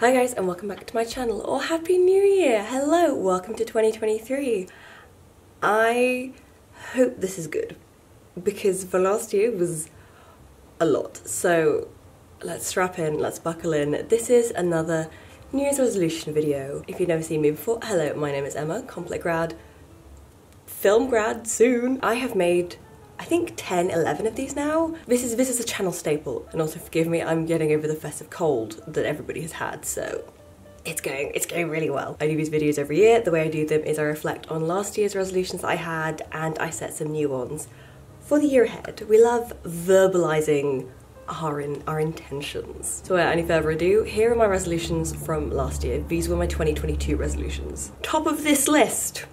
Hi guys and welcome back to my channel, or Happy New Year! Hello, welcome to 2023. I hope this is good because the last year was a lot. So let's strap in, let's buckle in. This is another New Year's resolution video. If you've never seen me before, hello, my name is Emma, Complet grad, film grad soon. I have made I think 10, 11 of these now. This is a channel staple, and also forgive me, I'm getting over the festive cold that everybody has had, so it's going really well. I do these videos every year. The way I do them is I reflect on last year's resolutions that I had and I set some new ones for the year ahead. We love verbalizing our intentions. So without any further ado, here are my resolutions from last year. These were my 2022 resolutions. Top of this list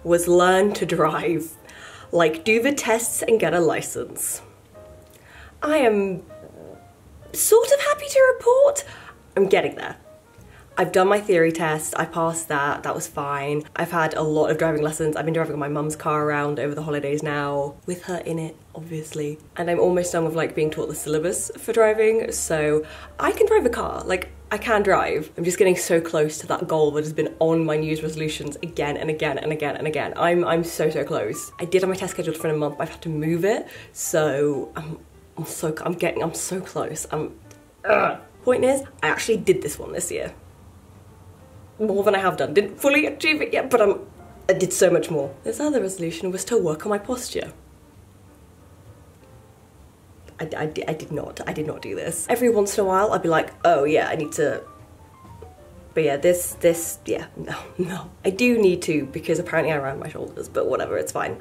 was learn to drive. Like, do the tests and get a license. I am sort of happy to report I'm getting there. I've done my theory test, I passed that, that was fine. I've had a lot of driving lessons. I've been driving my mum's car around over the holidays now, with her in it, obviously. And I'm almost done with like being taught the syllabus for driving, so I can drive a car. Like, I can drive. I'm just getting so close to that goal that has been on my New Year's resolutions again and again and again and again. I'm so close. I did have my test scheduled for in a month, but I've had to move it, so I'm so close. Point is, I actually did this one this year. More than I have done. Didn't fully achieve it yet, but I did so much more. This other resolution was to work on my posture. I did not do this. Every once in a while I'd be like, oh yeah, I need to, but yeah, yeah, no. I do need to, because apparently I round my shoulders, but whatever, it's fine.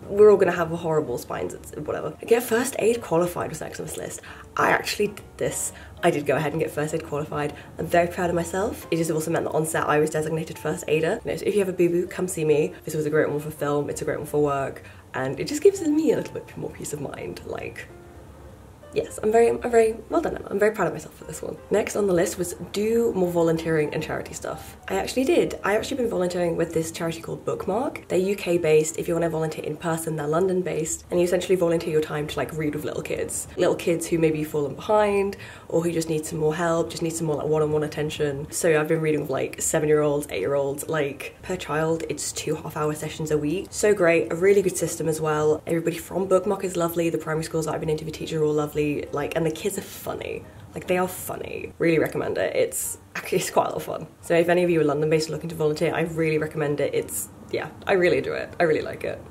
We're all gonna have horrible spines, it's whatever. Get first aid qualified was next on this list. I actually did this. I did go ahead and get first aid qualified. I'm very proud of myself. It just also meant that on set I was designated first aider. You know, so if you have a boo-boo, come see me. This was a great one for film, it's a great one for work, and it just gives me a little bit more peace of mind. Like, yes, I'm very well done, Emma. I'm very proud of myself for this one. Next on the list was do more volunteering and charity stuff. I actually did. I actually been volunteering with this charity called Bookmark. They're UK based. If you want to volunteer in person, they're London based, and you essentially volunteer your time to like read with little kids who maybe have fallen behind or who just need some more help, just need some more like one-on-one attention. So I've been reading with like 7-year-olds, 8-year-olds, like per child. It's 2 half-hour sessions a week. So great, a really good system as well. Everybody from Bookmark is lovely. The primary schools that I've been into, the teachers are all lovely. Like, and the kids are funny. Like, they are funny. Really recommend it. It's quite a lot of fun. So if any of you are London based looking to volunteer, I really recommend it. Yeah, I really do it. I really like it.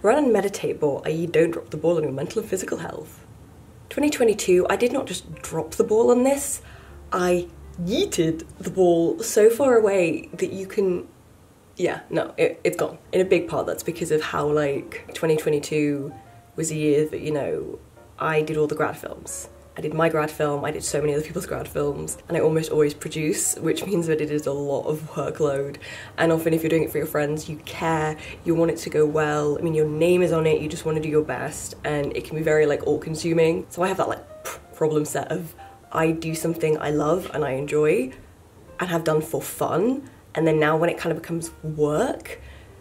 Run and meditate more, i.e. don't drop the ball on your mental and physical health. 2022, I did not just drop the ball on this, I yeeted the ball so far away that you can, yeah, no, it's gone. In a big part that's because of how like 2022 was a year that, you know, I did all the grad films. I did my grad film, I did so many other people's grad films, and I almost always produce, which means that it is a lot of workload. And often if you're doing it for your friends, you care, you want it to go well. I mean, your name is on it, you just want to do your best, and it can be very like all-consuming. So I have that like problem set of I do something I love and I enjoy and have done for fun, and then now when it kind of becomes work,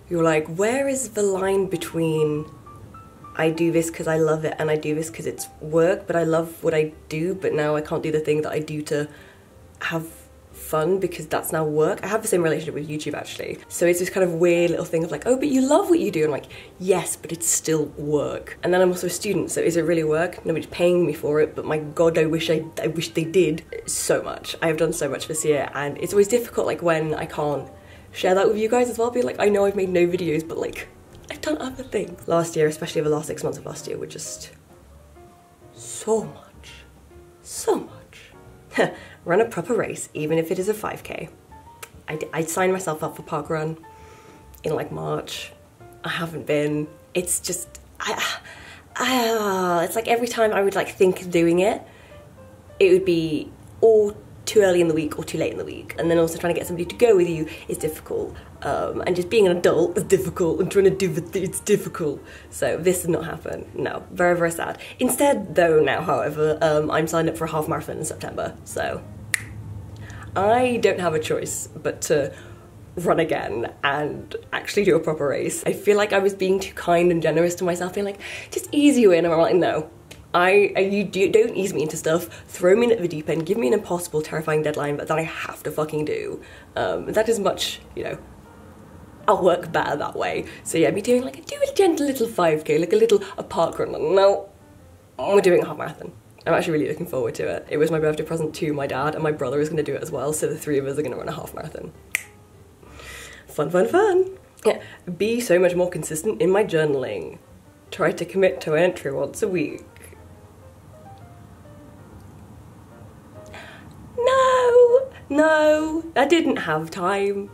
you're like, where is the line between I do this because I love it and I do this because it's work, but I love what I do, but now I can't do the thing that I do to have fun because that's now work. I have the same relationship with YouTube actually. So it's this kind of weird little thing of like, oh, but you love what you do. And I'm like, yes, but it's still work. And then I'm also a student, so is it really work? Nobody's paying me for it, but my God, I wish they did so much. I have done so much this year, and it's always difficult like when I can't share that with you guys as well. Be like, I know I've made no videos, but like, I've done other things. Last year, especially the last 6 months of last year, were just so much. Run a proper race, even if it is a 5K. I signed myself up for park run in like March. I haven't been. It's just, it's like every time I would like think of doing it, it would be all too early in the week or too late in the week, and then also trying to get somebody to go with you is difficult, and just being an adult is difficult, and trying to do it's difficult. So this did not happen. No, very sad. Instead though, now however, I'm signed up for a half marathon in September, so I don't have a choice but to run again and actually do a proper race. I feel like I was being too kind and generous to myself, being like, just ease you in, and I'm like, no, Don't ease me into stuff, throw me in at the deep end, give me an impossible, terrifying deadline that I have to fucking do. That is much, you know, I'll work better that way. So yeah, me doing like, do a gentle little 5K, like a park run. No, we're doing a half marathon. I'm actually really looking forward to it. It was my birthday present to my dad, and my brother is going to do it as well, so the three of us are going to run a half marathon. Fun, fun, fun. Yeah. Be so much more consistent in my journaling. Try to commit to an entry once a week. No, I didn't have time.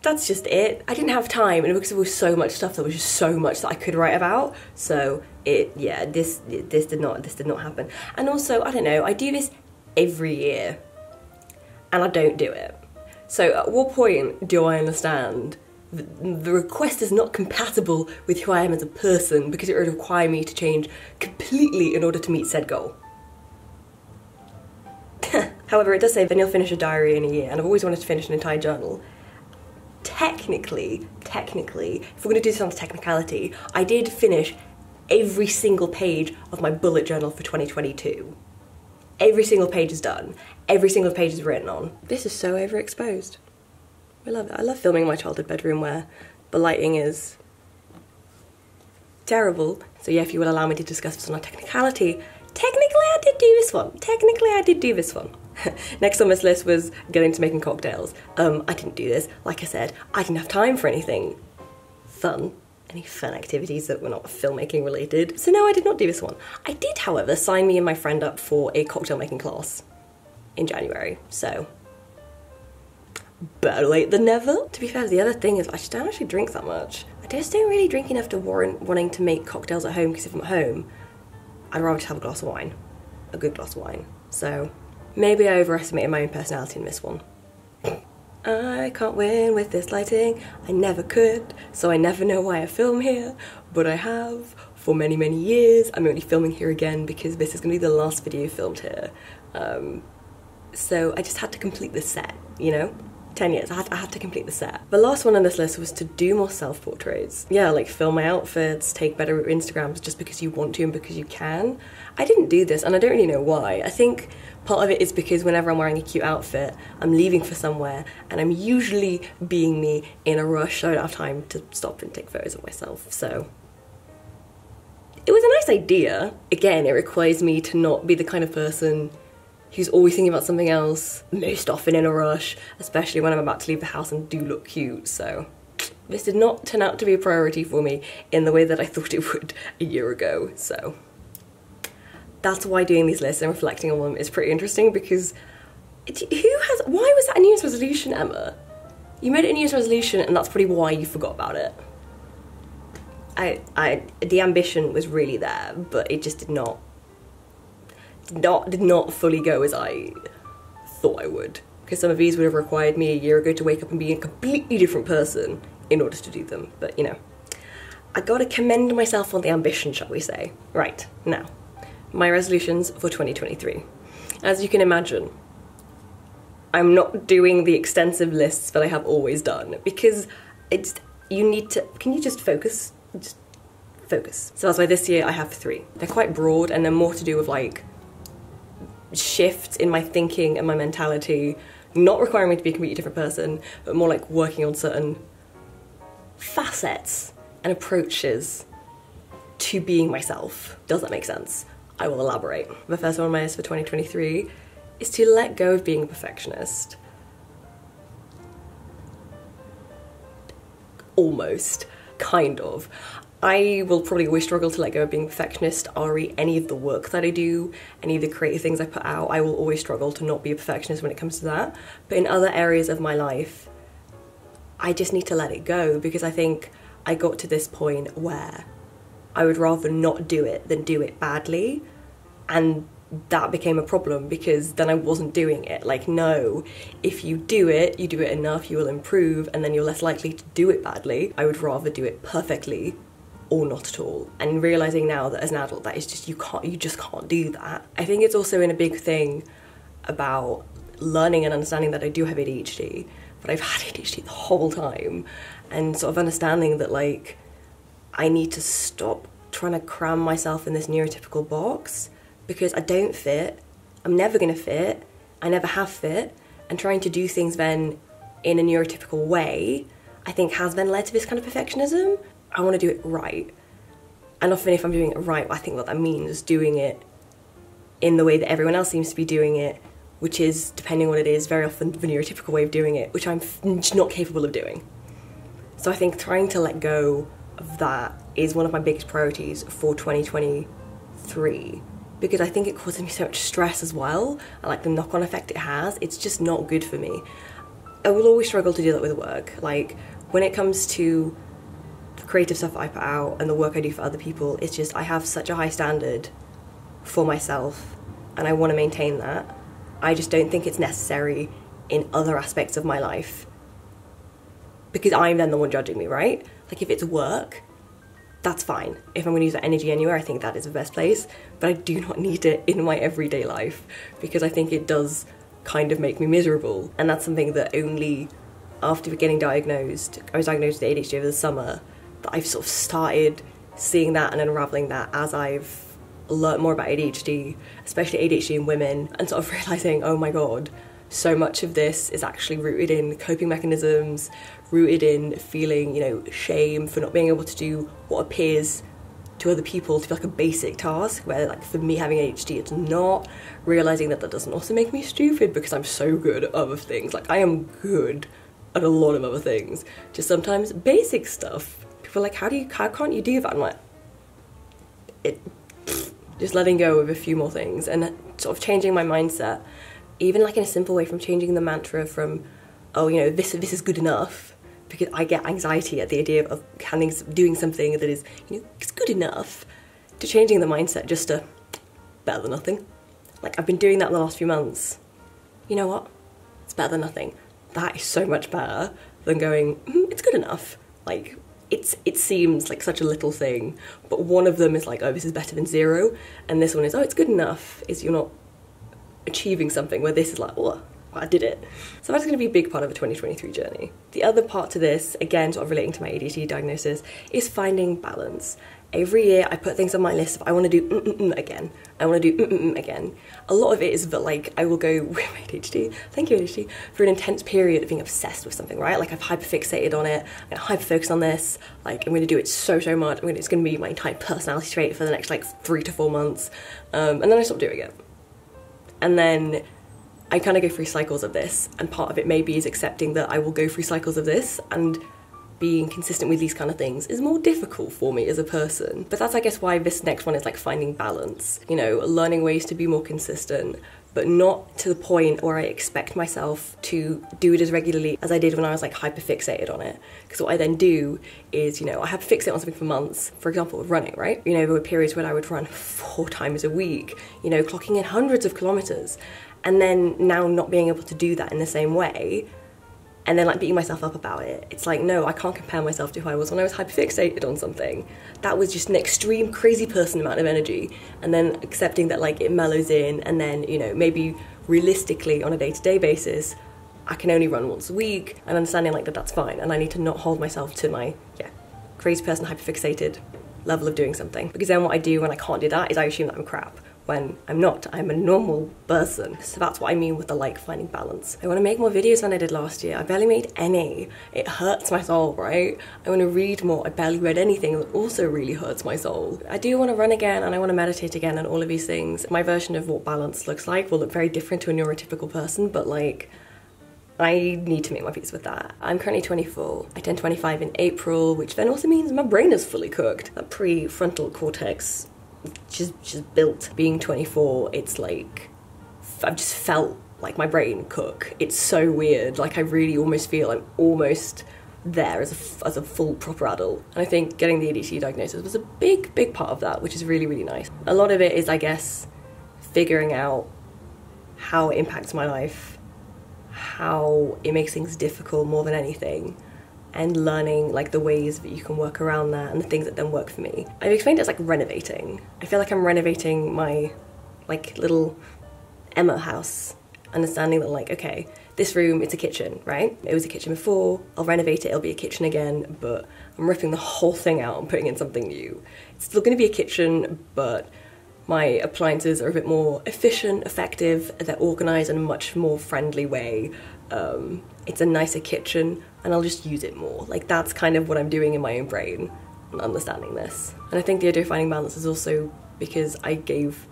That's just it. I didn't have time, and because there was so much stuff, there was just so much that I could write about. So this did not happen. And also, I don't know, I do this every year, and I don't do it. So at what point do I understand the request is not compatible with who I am as a person, because it would require me to change completely in order to meet said goal? However, it does say then you'll finish a diary in a year, and I've always wanted to finish an entire journal. Technically, if we're going to do this on the technicality, I did finish every single page of my bullet journal for 2022. Every single page is done. Every single page is written on. This is so overexposed. I love it. I love filming in my childhood bedroom where the lighting is terrible. So yeah, if you will allow me to discuss this on a technicality, technically I did do this one. Next on this list was getting into making cocktails. I didn't do this. Like I said, I didn't have time for anything fun, any fun activities that were not filmmaking related. So no, I did not do this one. I did, however, sign me and my friend up for a cocktail making class in January, so better late than never. To be fair, the other thing is I just don't actually drink that much. I just don't really drink enough to warrant wanting to make cocktails at home, because if I'm at home, I'd rather just have a glass of wine, a good glass of wine. So maybe I overestimated my own personality in this one. I can't win with this lighting. I never could, so I never know why I film here, but I have for many, many years. I'm only filming here again because this is gonna be the last video filmed here. So I just had to complete the set, you know? 10 years, I had to complete the set. The last one on this list was to do more self-portraits. Yeah, like film my outfits, take better Instagrams just because you want to and because you can. I didn't do this, and I don't really know why. I think part of it is because whenever I'm wearing a cute outfit, I'm leaving for somewhere, and I'm usually being me in a rush, so I don't have time to stop and take photos of myself, so. It was a nice idea. Again, it requires me to not be the kind of person who's always thinking about something else, most often in a rush, especially when I'm about to leave the house and do look cute, so. This did not turn out to be a priority for me in the way that I thought it would a year ago, so. That's why doing these lists and reflecting on them is pretty interesting, because why was that a New Year's resolution, Emma? You made it a New Year's resolution and that's probably why you forgot about it. The ambition was really there, but it just did not fully go as I thought I would. Because some of these would have required me a year ago to wake up and be a completely different person in order to do them. But you know, I gotta commend myself on the ambition, shall we say. Right, now, my resolutions for 2023. As you can imagine, I'm not doing the extensive lists that I have always done, because can you just focus? Just focus. So that's why this year I have 3. They're quite broad, and they're more to do with like shifts in my thinking and my mentality, not requiring me to be a completely different person, but more like working on certain facets and approaches to being myself. Does that make sense? I will elaborate. The first one on my list for 2023 is to let go of being a perfectionist. Almost. Kind of. I will probably always struggle to let go of being a perfectionist, re any of the work that I do, any of the creative things I put out. I will always struggle to not be a perfectionist when it comes to that. But in other areas of my life, I just need to let it go, because I think I got to this point where I would rather not do it than do it badly. And that became a problem, because then I wasn't doing it. Like, no, if you do it enough, you will improve, and then you're less likely to do it badly. I would rather do it perfectly or not at all. And realizing now that as an adult, that is just, you just can't do that. I think it's also in a big thing about learning and understanding that I do have ADHD, but I've had ADHD the whole time, and sort of understanding that like I need to stop trying to cram myself in this neurotypical box because I don't fit, I'm never gonna fit, I never have fit, and trying to do things then in a neurotypical way, I think has then led to this kind of perfectionism. I want to do it right. And often if I'm doing it right, I think what that means is doing it in the way that everyone else seems to be doing it, which is, depending on what it is, very often the neurotypical way of doing it, which I'm just not capable of doing. So I think trying to let go of that is one of my biggest priorities for 2023, because I think it causes me so much stress as well, and like the knock-on effect it has, it's just not good for me. I will always struggle to do that with work. Like, when it comes to the creative stuff I put out and the work I do for other people, it's just, I have such a high standard for myself, and I want to maintain that. I just don't think it's necessary in other aspects of my life, because I'm then the one judging me, right? Like, if it's work, that's fine. If I'm going to use that energy anywhere, I think that is the best place, but I do not need it in my everyday life, because I think it does kind of make me miserable. And that's something that only after getting diagnosed, I was diagnosed with ADHD over the summer, that I've sort of started seeing that and unraveling that as I've learned more about ADHD, especially ADHD in women, and sort of realising, oh my god, so much of this is actually rooted in coping mechanisms, rooted in feeling, you know, shame for not being able to do what appears to other people to be like a basic task, where like for me having ADHD it's not, realising that that doesn't also make me stupid because I'm so good at other things. Like, I am good at a lot of other things, just sometimes basic stuff. People are like, how can't you do that? I'm like, just letting go of a few more things and sort of changing my mindset, even like in a simple way, from changing the mantra from, oh, you know, this is good enough, because I get anxiety at the idea of doing something that is, you know, it's good enough, to changing the mindset just to better than nothing. Like, I've been doing that in the last few months. You know what? It's better than nothing. That is so much better than going, it's good enough. Like, it seems like such a little thing, but one of them is like, oh, this is better than zero, and this one is, oh, it's good enough, is you're not achieving something, where this is like, oh, I did it. So that's going to be a big part of a 2023 journey. The other part to this, again, sort of relating to my ADHD diagnosis, is finding balance. Every year I put things on my list of, I want to do again. I want to do again. A lot of it is that, like, I will go with my ADHD, thank you ADHD, for an intense period of being obsessed with something, right? Like, I've hyperfixated on it, I'm gonna hyperfocus on this, like, I'm gonna do it so much, it's gonna be my entire personality trait for the next, like, 3 to 4 months, and then I stop doing it. And then I kind of go through cycles of this, and part of it maybe is accepting that I will go through cycles of this, and being consistent with these kind of things is more difficult for me as a person. But that's, I guess, why this next one is like finding balance, you know, learning ways to be more consistent, but not to the point where I expect myself to do it as regularly as I did when I was like hyperfixated on it. Because what I then do is, you know, I have to fixate on something for months, for example, with running, right? You know, there were periods when I would run 4 times a week, you know, clocking in hundreds of kilometers, and then now not being able to do that in the same way, and then like beating myself up about it. It's like, no, I can't compare myself to who I was when I was hyperfixated on something. That was just an extreme crazy person amount of energy, and then accepting that like it mellows in, and then, you know, maybe realistically on a day-to-day basis I can only run once a week, and understanding like that that's fine, and I need to not hold myself to my crazy person hyperfixated level of doing something, because then what I do when I can't do that is I assume that I'm crap, when I'm not. I'm a normal person. So that's what I mean with the like finding balance. I want to make more videos than I did last year. I barely made any. It hurts my soul, right? I want to read more. I barely read anything. That also really hurts my soul. I do want to run again, and I want to meditate again, and all of these things. My version of what balance looks like will look very different to a neurotypical person, but like, I need to make my peace with that. I'm currently 24. I turn 25 in April, which then also means my brain is fully cooked. That prefrontal cortex just built. Being 24, it's like, I've just felt like my brain cook. It's so weird. Like, I really almost feel I'm almost there as a full proper adult. And I think getting the ADHD diagnosis was a big part of that, which is really, really nice. A lot of it is, I guess, figuring out how it impacts my life, how it makes things difficult more than anything, and learning like the ways that you can work around that and the things that don't work for me. I've explained it as like renovating. I feel like I'm renovating my like little Emma house, understanding that like, okay, this room, it's a kitchen, right? It was a kitchen before, I'll renovate it, it'll be a kitchen again, but I'm ripping the whole thing out and putting in something new. It's still gonna be a kitchen, but my appliances are a bit more efficient, effective, they're organised in a much more friendly way. It's a nicer kitchen and I'll just use it more. Like that's kind of what I'm doing in my own brain and understanding this. And I think the idea of finding balance is also because I gave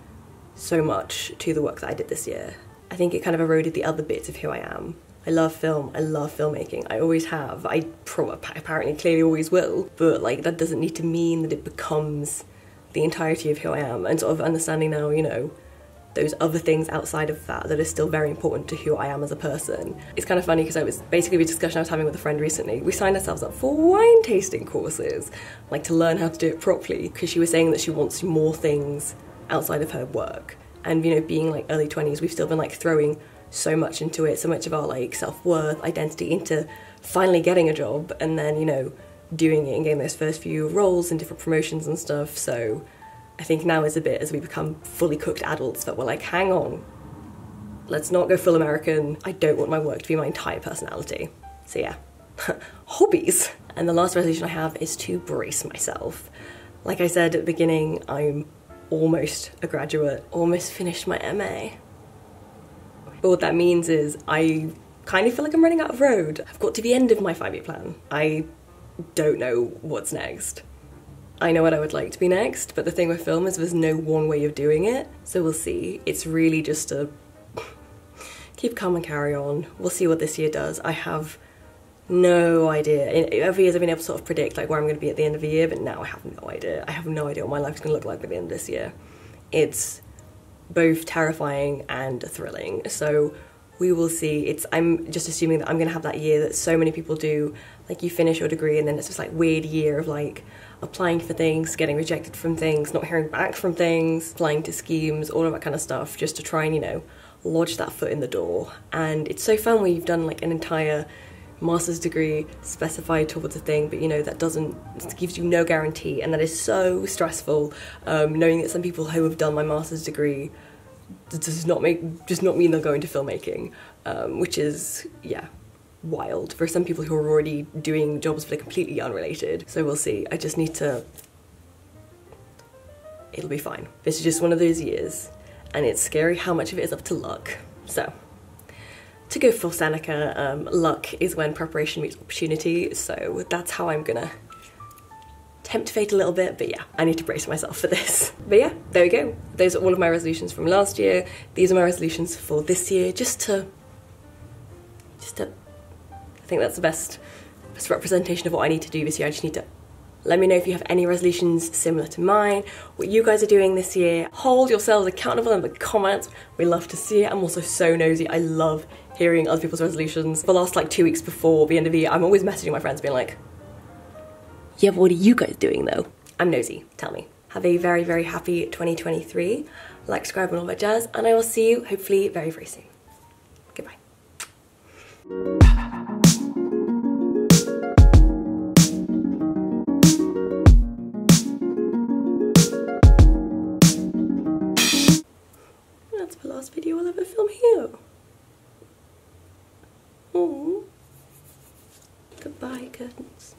so much to the work that I did this year. I think it kind of eroded the other bits of who I am. I love film, I love filmmaking, I always have, I apparently clearly always will, but like that doesn't need to mean that it becomes the entirety of who I am, and sort of understanding now, you know, those other things outside of that that are still very important to who I am as a person. It's kind of funny because I was basically a discussion I was having with a friend recently. We signed ourselves up for wine tasting courses, like to learn how to do it properly, because she was saying that she wants more things outside of her work. And you know, being like early 20s, we've still been like throwing so much into it, so much of our like self-worth, identity into finally getting a job and then, you know, doing it and getting those first few roles and different promotions and stuff. So I think now is a bit as we become fully cooked adults that we're like, hang on, let's not go full American. I don't want my work to be my entire personality. So yeah, hobbies. And the last resolution I have is to brace myself. Like I said at the beginning, I'm almost a graduate, almost finished my MA. But what that means is I kind of feel like I'm running out of road. I've got to the end of my 5-year plan. I don't know what's next. I know what I would like to be next, but the thing with film is there's no one way of doing it, so we'll see. It's really just a keep calm and carry on. We'll see what this year does. I have no idea. Every year I've been able to sort of predict like where I'm going to be at the end of the year, but now I have no idea. I have no idea what my life is going to look like by the end of this year. It's both terrifying and thrilling, so we will see. I'm just assuming that I'm going to have that year that so many people do, like you finish your degree and then it's this like weird year of like applying for things, getting rejected from things, not hearing back from things, applying to schemes, all of that kind of stuff, just to try and, you know, lodge that foot in the door. And it's so fun when you've done like an entire master's degree specified towards a thing, but you know, that gives you no guarantee, and that is so stressful, knowing that some people who have done my master's degree does not mean they'll go into filmmaking, which is, yeah, wild for some people who are already doing jobs that are completely unrelated. So we'll see. I just need to, it'll be fine. This is just one of those years, and it's scary how much of it is up to luck. So to go full Seneca, luck is when preparation meets opportunity, so that's how I'm gonna tempt fate a little bit, but yeah, I need to brace myself for this. But yeah, there we go. Those are all of my resolutions from last year. These are my resolutions for this year, just to I think that's the best representation of what I need to do this year. I just need to let me know if you have any resolutions similar to mine, what you guys are doing this year. Hold yourselves accountable in the comments. We love to see it. I'm also so nosy. I love hearing other people's resolutions. For the last like 2 weeks before the end of the year, I'm always messaging my friends being like, yeah, but what are you guys doing though? I'm nosy, tell me. Have a very, very happy 2023. Like, subscribe and all that jazz, and I will see you hopefully very, very soon. Goodbye. That's the last video I'll ever film here. Aww. Goodbye, curtains.